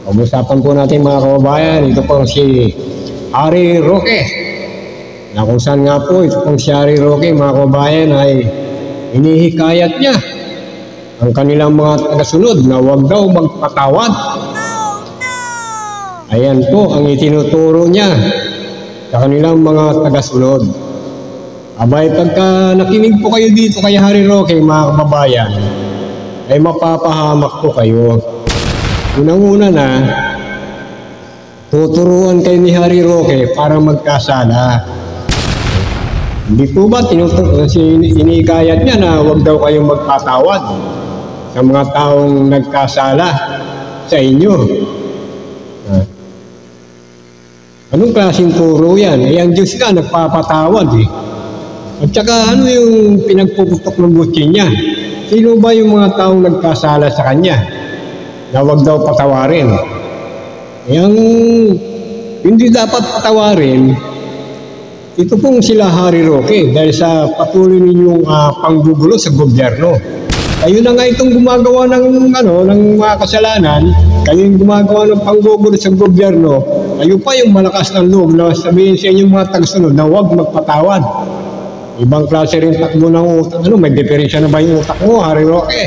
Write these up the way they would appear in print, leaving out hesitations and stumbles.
Pag-usapan po natin mga kababayan, ito pong si Harry Roque. Na kung saan nga po, ito pong si Harry Roque mga kababayan ay inihikayat niya ang kanilang mga tagasunod na huwag daw magpatawad. Ayan po ang itinuturo niya sa kanilang mga tagasunod. Abay, pagka nakinig po kayo dito kay Harry Roque mga kababayan, ay mapapahamak po kayo. Unang-una na, tuturuan kayo ni Harry Roque para magkasala. Hindi po ba inikayat niya na huwag daw kayong magpatawad sa mga taong nagkasala sa inyo? Anong klaseng turo yan? Eh, ang Diyos nga nagpapatawad eh. At saka ano yung pinagpuputok ng butsin niya? Sino ba yung mga taong nagkasala sa kanya na huwag daw patawarin? Yung hindi dapat patawarin, ito pong sila Harry Roque dahil sa patuloy ninyong panggugulo sa gobyerno. Kayo na nga itong gumagawa ng mga kasalanan, kayo yung gumagawa ng panggugulo sa gobyerno, kayo pa yung malakas ng loob na sabihin sa inyong mga tagasunod na huwag magpatawad. Ibang klase rin takbo ng utak. May diferensya na ba yung utak mo, Harry Roque?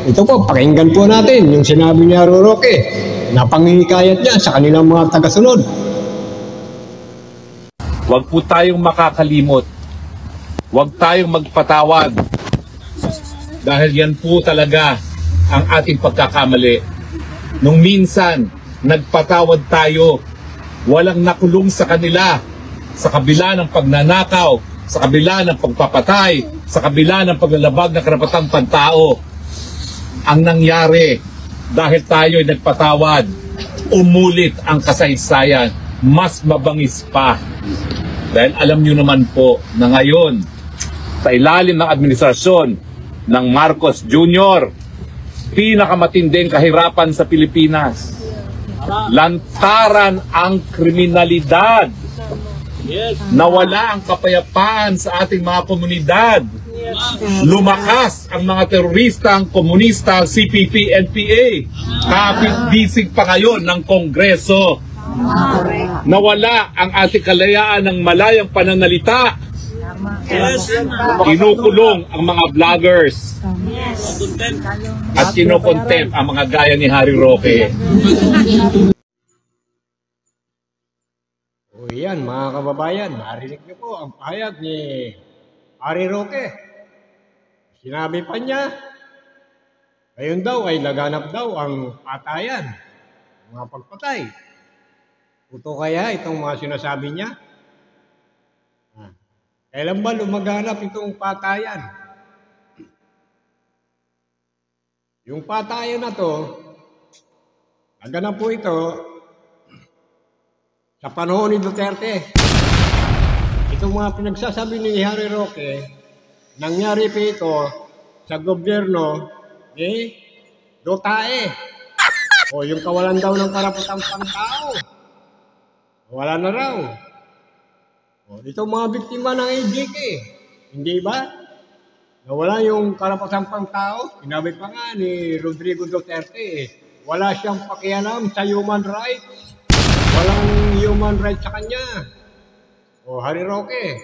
Ito po, pakinggan po natin yung sinabi ni Harry Roque na panghihikayat niya sa kanilang mga tagasunod. Huwag po tayong makakalimot. Huwag tayong magpatawad. Dahil yan po talaga ang ating pagkakamali. Nung minsan, nagpatawad tayo. Walang nakulong sa kanila. Sa kabila ng pagnanakaw, sa kabila ng pagpapatay, sa kabila ng paglalabag ng karapatang pantao. Ang nangyari, dahil tayo ay nagpatawad, umulit ang kasaysayan, mas mabangis pa. Dahil alam nyo naman po na ngayon, sa ilalim ng administrasyon ng Marcos Jr., pinakamatinding kahirapan sa Pilipinas. Lantaran ang kriminalidad. Nawala ang kapayapaan sa ating mga komunidad. Lumakas ang mga terorista, ang komunista, ang CPP, NPA. Kapit-bisig pa ngayon ng Kongreso. Nawala ang ating kalayaan ng malayang pananalita. Kinukulong ang mga vloggers. At kinukontempt ang mga gaya ni Harry Roque. O yan mga kababayan, narinig niyo po ang pahayag ni Harry Roque. Sinabi pa niya, ngayon daw ay laganap daw ang patayan, mga pagpatay. Puto kaya itong mga sinasabi niya? Kailan ba lumaganap itong patayan? Yung patayan na to, naganap po ito sa panahon ni Duterte. Itong mga pinagsasabi ni Harry Roque, nangyari pa ito sa gobyerno ni Dotae. O yung kawalan daw ng karapatang pantao. Wala na raw. O itong mga biktima ng AJK, hindi ba? Nawala yung karapatang pantao. Sinabi pa nga ni Rodrigo Duterte, wala siyang pakialam sa human rights. Walang human rights sa kanya. O Harry Roque,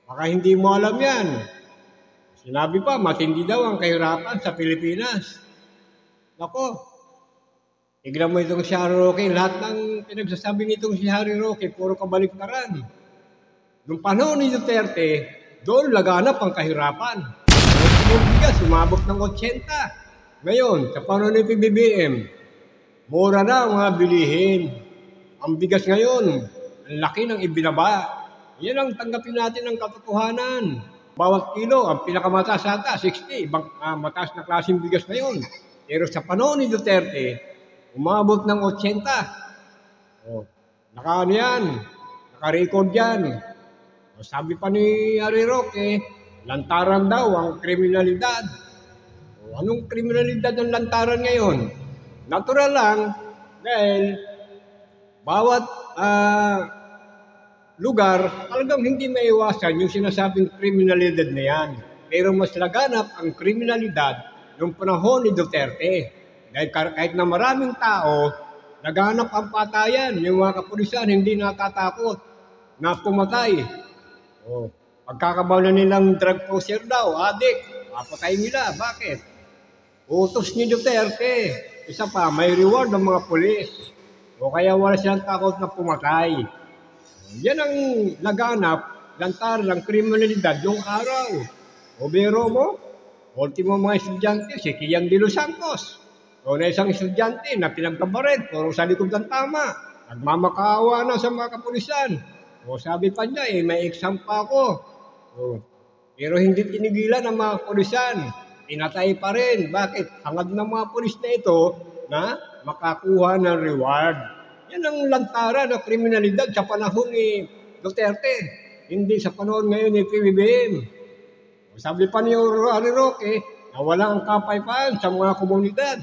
baka hindi mo alam yan. Sinabi pa, matindi daw ang kahirapan sa Pilipinas. Nako, tignan mo itong si Harry Roque, lahat ng pinagsasabi nitong si Harry Roque, puro kabaliktaran. Nung panahon ni Duterte, doon laganap ang kahirapan. Yung bigas, sumabot ng 80. Ngayon, sa panahon ni PBBM, mura na ang mga bilihin. Ang bigas ngayon, ang laki ng ibinaba. Yan ang tanggapin natin ng katotohanan. Bawat kilo, ang pinakamataas ata, 60. Ibang mataas na klaseng bigas ngayon. Pero sa panahon ni Duterte, umabot ng 80. O, naka-ano yan, naka-record yan. O, sabi pa ni Harry Roque, lantaran daw ang kriminalidad. O, anong kriminalidad ng lantaran ngayon? Natural lang, dahil bawat lugar, talagang hindi maiwasan yung sinasabing kriminalidad na yan. Pero mas laganap ang kriminalidad noong panahon ni Duterte. Dahil kahit na maraming tao Naganap ang patayan. Yung mga kapulisan hindi natatakot na pumatay. Oh. Pagkakabaw na nilang drug pusher daw, adik, papatayin nila. Bakit? Utos ni Duterte. Isa pa, may reward ng mga pulis. O kaya wala silang takot na pumatay. Yan ang naganap, lantar ng kriminalidad yung araw. O biro mo, ultimo mga estudyante, si Kian de los Santos. O na isang estudyante na pinagkabaret, puro sa likod ng tama. Nagmamakaawa na sa mga kapulisan. O sabi pa niya, may exam pa ako. O, pero hindi tinigilan ng mga kapulisan. Pinatay pa rin. Bakit? Hangad ng mga pulis na ito na makakuha ng reward. Yan ang lantaran ng kriminalidad sa panahon ni Duterte. Hindi sa panahon ngayon ni PBBM. Sabi pa ni Harry Roque na wala ang kapayapaan sa mga komunidad.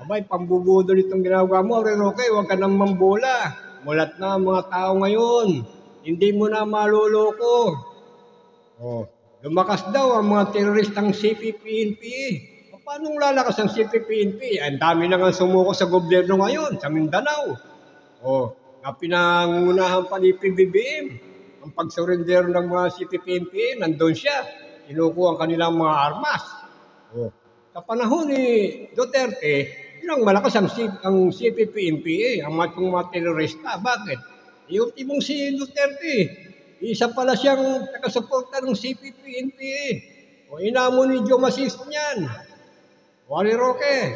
Abay, pambubudol itong ginagawa mo, Harry Roque, huwag ka nang mambola. Mulat na ang mga tao ngayon. Hindi mo na maluloko. Oh, lumakas daw ang mga teroristang CPP-NP. Paano lalakas ang CPP-NP? Ang dami na nga sumuko sa gobyerno ngayon, sa Mindanao. Oh, na pinangunahan pa ni PBBM. Ang pag-surrender ng mga CPP-NP, nandun siya. Kinukuha ang kanilang mga armas. Oh. Sa panahon ni Duterte, yun malakas ang CPP-NP, ang mga terorista. Bakit? Yung timong si Duterte, isa pala siyang taga-suporta ng CPP-NP. O inamo ni Joe Maciso niyan. Harry Roque.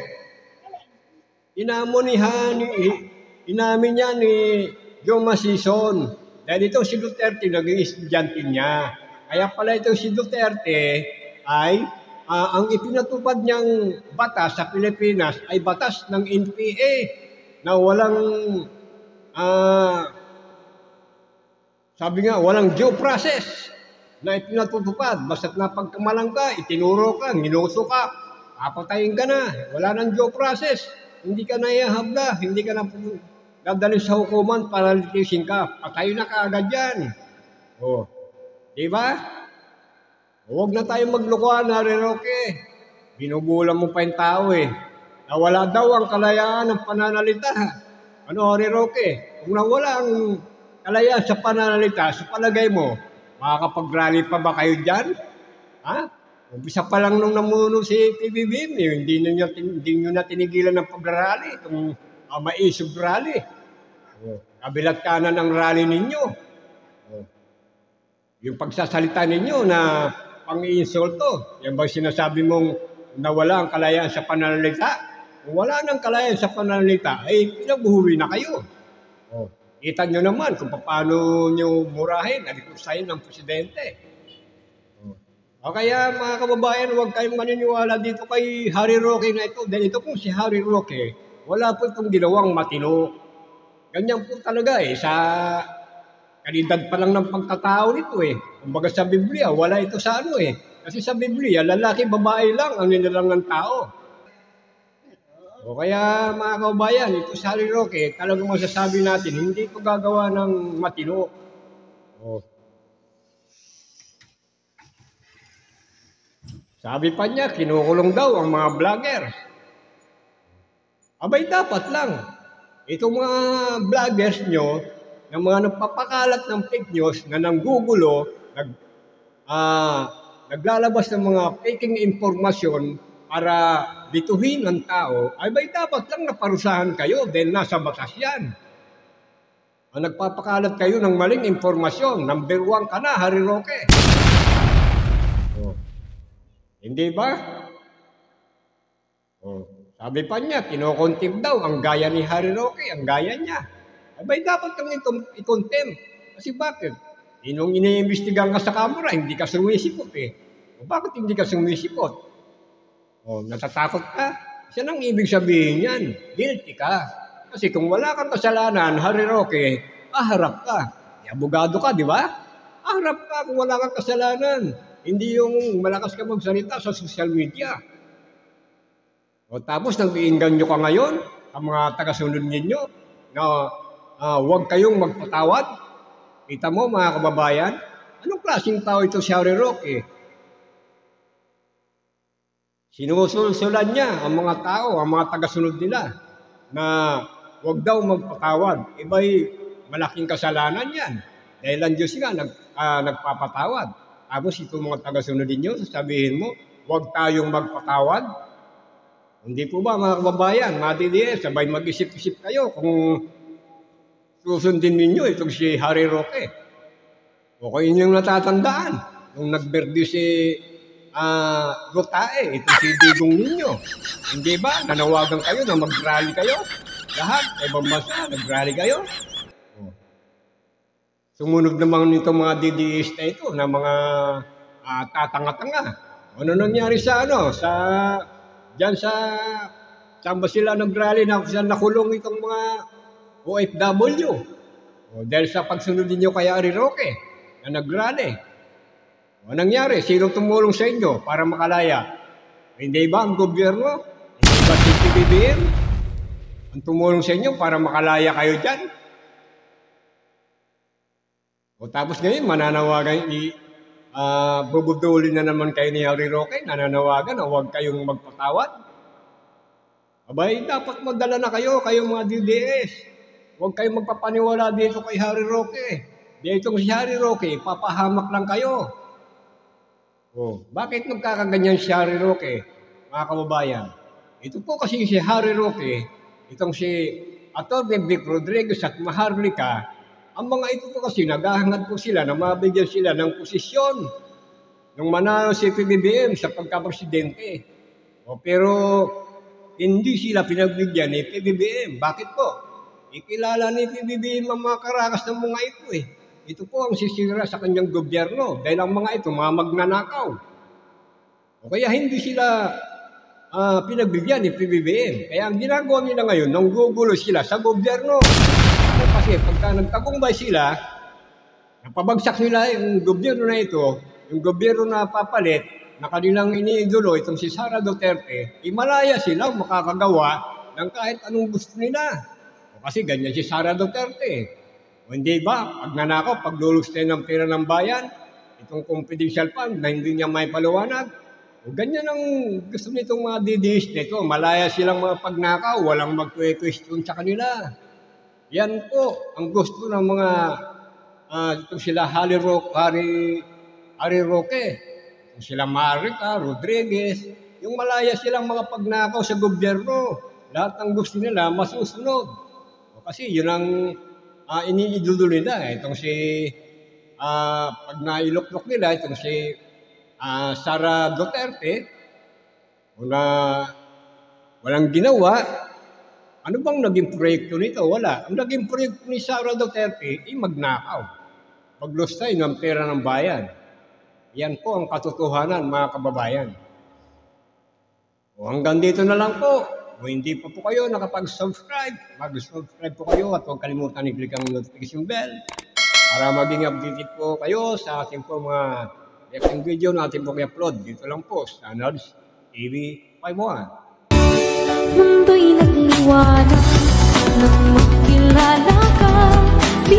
Inamin niya ni Joe Macison. Dahil ito si Duterte, naging estudyante niya. Kaya pala ito si Duterte ay ang ipinatupad niyang batas sa Pilipinas ay batas ng NPA na walang sabi nga, walang due process na ipinatutupad. Basta't napagkamalang ka, itinuro ka, ginuso ka, papatayin ka na. Wala nang due process. Hindi ka na ihahabla, hindi ka na dadalhin sa hukuman para litisin ka. Patayin na kaagad yan. Oh. Diba? Huwag na tayong maglukuhan, Harry Roque. Binubulan mo pa yung tao eh. Nawala daw ang kalayaan ng pananalita. Ano, Harry Roque? Kung nawala ang kalayaan sa pananalita, sa palagay mo, makakapag-rally pa ba kayo dyan? Ha? Umpisa pa lang nung namuno si PBBM, hindi nyo na tinigilan ng pag-rally, itong maisog rally. Kabilat kanan ang rally ninyo. Yung pagsasalita ninyo na pang-iinsulto, yan ba sinasabi mong nawala ang kalayaan sa pananalita? Kung wala nang kalayaan sa pananalita, ay pinabuhui na kayo. Kita nyo naman kung paano nyo murahin, alikusayin ng presidente. O kaya mga kababayan, huwag kayong maniniwala dito kay Harry Roque na ito. Dahil ito pong si Harry Roque, wala po itong ginawang matino. Ganyan po talaga eh, sa kalidad pa lang ng pagkatao nito eh. Kumbaga sa Biblia, wala ito sa ano eh. Kasi sa Biblia, lalaki, babae lang ang nilalang ng tao. O kaya mga kababayan, ito si Harry Roque, talagang masasabi natin, hindi ito gagawa ng matino. Sabi pa niya, kinukulong daw ang mga vlogger. Abay, dapat lang. Itong mga vloggers nyo, ng mga nagpapakalat ng fake news na nanggugulo, naglalabas ng mga faking informasyon para bituhin ang tao, ay may dapat lang naparusahan kayo dahil nasa batas yan. Ang nagpapakalat kayo ng maling informasyon, number 1 ka na, Harry Roque. Hindi ba? Sabi pa niya, kinokontempt daw ang gaya ni Harry Roque, ang gaya niya. Abay, dapat kang i-contempt. Kasi bakit? Inong iniimbestigan ka sa kamera, hindi ka sumisipot eh. Bakit hindi ka sumisipot? Natatakot ka? Siya nang ibig sabihin yan, guilty ka. Kasi kung wala kang kasalanan, Harry Roque, harap ka. Abogado ka, di ba? Harap ka kung wala kang kasalanan. Hindi yung malakas ka magsalita sa social media. Tapos nag-iinggan nyo ka ngayon, ang mga tagasunod ninyo, na huwag kayong magpatawad. Kita mo mga kababayan, anong klaseng tao ito si Harry Roque? Sinusulsulan niya ang mga tao, ang mga tagasunod nila, na huwag daw magpatawad. Iba'y malaking kasalanan yan. Dahil ang Diyos nga nagpapatawad. Tapos itong mga taga-sunod ninyo, sasabihin mo, huwag tayong magpatawad. Hindi po ba mga kababayan, mga DDS, sabay mag-isip-isip kayo kung susundin ninyo itong si Harry Roque. O kung inyong natatandaan, nung nagberde si Rotae, itong si Digong ninyo. Hindi ba? Nanawagan kayo na mag-rally kayo? Lahat, ibang bansa, nag-rally kayo? Sumunod naman nito mga DDS na ito, na mga tatanga-tanga. Ano nangyari sa diyan saan ba sila nag-rally na saan nakulong itong mga OFW? Dahil sa pagsunod niyo kay Harry Roque na nag-rally. Ano nangyari? Sinong tumulong sa inyo para makalaya? Hindi ba ang gobyerno? Hindi ba si PBBM? Ang tumulong sa inyo para makalaya kayo dyan? Tapos ngayon, mananawagan, bubudulin na naman kayo ni Harry Roque, nananawagan na huwag kayong magpatawad. Abay, dapat madala na kayo mga DDS. Huwag kayong magpapaniwala dito kay Harry Roque. Dito si Harry Roque, papahamak lang kayo. Bakit nagkakaganyan si Harry Roque, mga kababayan? Ito po kasi si Harry Roque, itong si Atty. Vic Rodriguez at Maharlika, ang mga ito po kasi naghahangad po sila na mabigyan sila ng posisyon nung manalo si PBBM sa pagka-presidente. Pero hindi sila pinagbigyan ni PBBM. Bakit po? Ikilala ni PBBM ang mga karakas ng mga ito eh. Ito po ang sisira sa kanyang gobyerno dahil ang mga ito mga magnanakaw. Kaya hindi sila pinagbigyan ni PBBM. Kaya ang ginagawa nila ngayon, nanggugulo sila sa gobyerno. Kasi pagka nagtagumpay sila, napabagsak nila yung gobyerno na ito, yung gobyerno na papalit, na kanilang iniidolo, itong si Sara Duterte, malaya sila makakagawa ng kahit anong gusto nila. Kasi ganyan si Sara Duterte. Hindi ba, pag nanakaw, paglulustay ng pera ng bayan, itong confidential fund na hindi niya may paliwanag, ganyan ang gusto nitong mga DDS nito. Malaya silang mga pagnakaw, walang mag-question sa kanila. Yan po ang gusto ng mga itong sila Harry Roque, itong sila Marica, Rodriguez, yung malaya silang mga pagnakaw sa gobyerno. Lahat ng gusto nila masusunod. Kasi yun ang iniidolo nila. Itong si, pag nailuklok nila, itong si Sara Duterte, na walang ginawa. Ano bang naging proyekto nito? Wala. Ang naging proyekto ni Sara Duterte ay magnakaw. Maglustay ng pera ng bayan. Yan po ang katotohanan, mga kababayan. Hanggang dito na lang po. Kung hindi pa po kayo nakapag-subscribe, mag-subscribe po kayo at huwag kalimutan i-click ang notification bell para maging updated po kayo sa ating po mga next video na ating po i-upload. Dito lang po sa Nods TV 51. Mundo'y nagliwanag nang magkilala ka, di